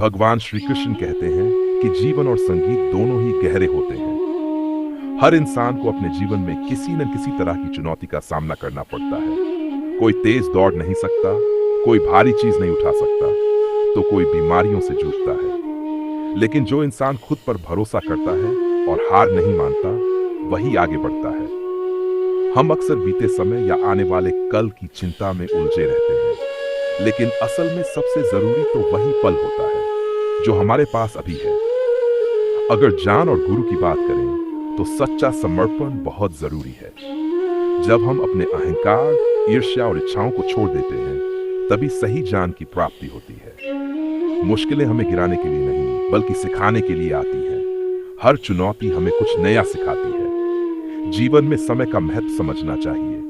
भगवान श्री कृष्ण कहते हैं कि जीवन और संगीत दोनों ही गहरे होते हैं। हर इंसान को अपने जीवन में किसी न किसी तरह की चुनौती का सामना करना पड़ता है। कोई तेज दौड़ नहीं सकता, कोई भारी चीज नहीं उठा सकता, तो कोई बीमारियों से जूझता है। लेकिन जो इंसान खुद पर भरोसा करता है और हार नहीं मानता, वही आगे बढ़ता है। हम अक्सर बीते समय या आने वाले कल की चिंता में उलझे रहते हैं, लेकिन असल में सबसे जरूरी तो वही पल होता है जो हमारे पास अभी है। अगर जान और गुरु की बात करें तो सच्चा समर्पण बहुत जरूरी है। जब हम अपने अहंकार, ईर्ष्या और इच्छाओं को छोड़ देते हैं, तभी सही जान की प्राप्ति होती है। मुश्किलें हमें गिराने के लिए नहीं, बल्कि सिखाने के लिए आती हैं। हर चुनौती हमें कुछ नया सिखाती है। जीवन में समय का महत्व समझना चाहिए।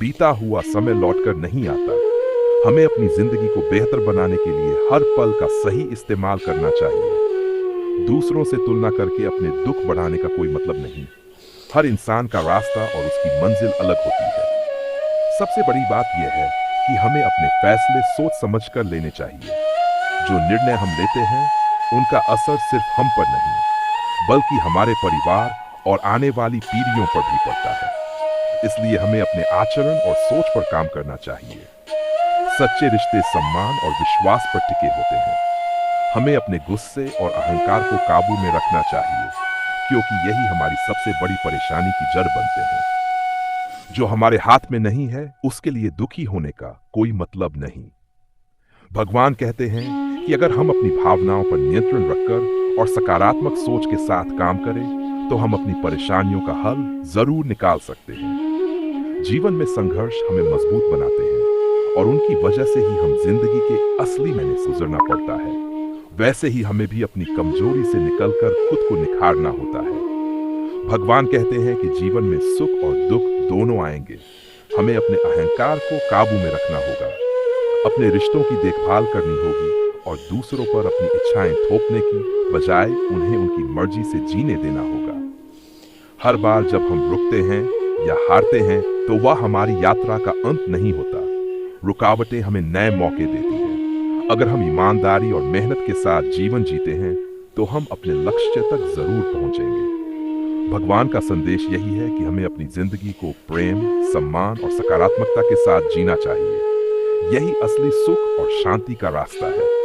बीता हुआ समय लौटकर नहीं आता। हमें अपनी जिंदगी को बेहतर बनाने के लिए हर पल का सही इस्तेमाल करना चाहिए। दूसरों से तुलना करके अपने दुख बढ़ाने का कोई मतलब नहीं। हर इंसान का रास्ता और उसकी मंजिल अलग होती है। सबसे बड़ी बात यह है कि हमें अपने फैसले सोच समझकर लेने चाहिए। जो निर्णय हम लेते हैं, उनका असर सिर्फ हम पर नहीं, बल्कि हमारे परिवार और आने वाली पीढ़ियों पर भी पड़ता है। इसलिए हमें अपने आचरण और सोच पर काम करना चाहिए। सच्चे रिश्ते सम्मान और विश्वास पर टिके होते हैं। हमें अपने गुस्से और अहंकार को काबू में रखना चाहिए, क्योंकि यही हमारी सबसे बड़ी परेशानी की जड़ बनते हैं। जो हमारे हाथ में नहीं है, उसके लिए दुखी होने का कोई मतलब नहीं। भगवान कहते हैं कि अगर हम अपनी भावनाओं पर नियंत्रण रखकर और सकारात्मक सोच के साथ काम करें, तो हम अपनी परेशानियों का हल जरूर निकाल सकते हैं। जीवन में संघर्ष हमें मजबूत बनाते हैं और उनकी वजह से ही हम जिंदगी के असली मैंने से गुजरना पड़ता है। वैसे ही हमें भी अपनी कमजोरी से निकलकर खुद को निखारना होता है। भगवान कहते हैं कि जीवन में सुख और दुख दोनों आएंगे। हमें अपने अहंकार को काबू में रखना होगा, अपने रिश्तों की देखभाल करनी होगी और दूसरों पर अपनी इच्छाएं थोपने की बजाय उन्हें उनकी मर्जी से जीने देना होगा। हर बार जब हम रुकते हैं या हारते हैं, तो वह हमारी यात्रा का अंत नहीं होता। रुकावटें हमें नए मौके देती हैं। अगर हम ईमानदारी और मेहनत के साथ जीवन जीते हैं, तो हम अपने लक्ष्य तक जरूर पहुंचेंगे। भगवान का संदेश यही है कि हमें अपनी जिंदगी को प्रेम, सम्मान और सकारात्मकता के साथ जीना चाहिए। यही असली सुख और शांति का रास्ता है।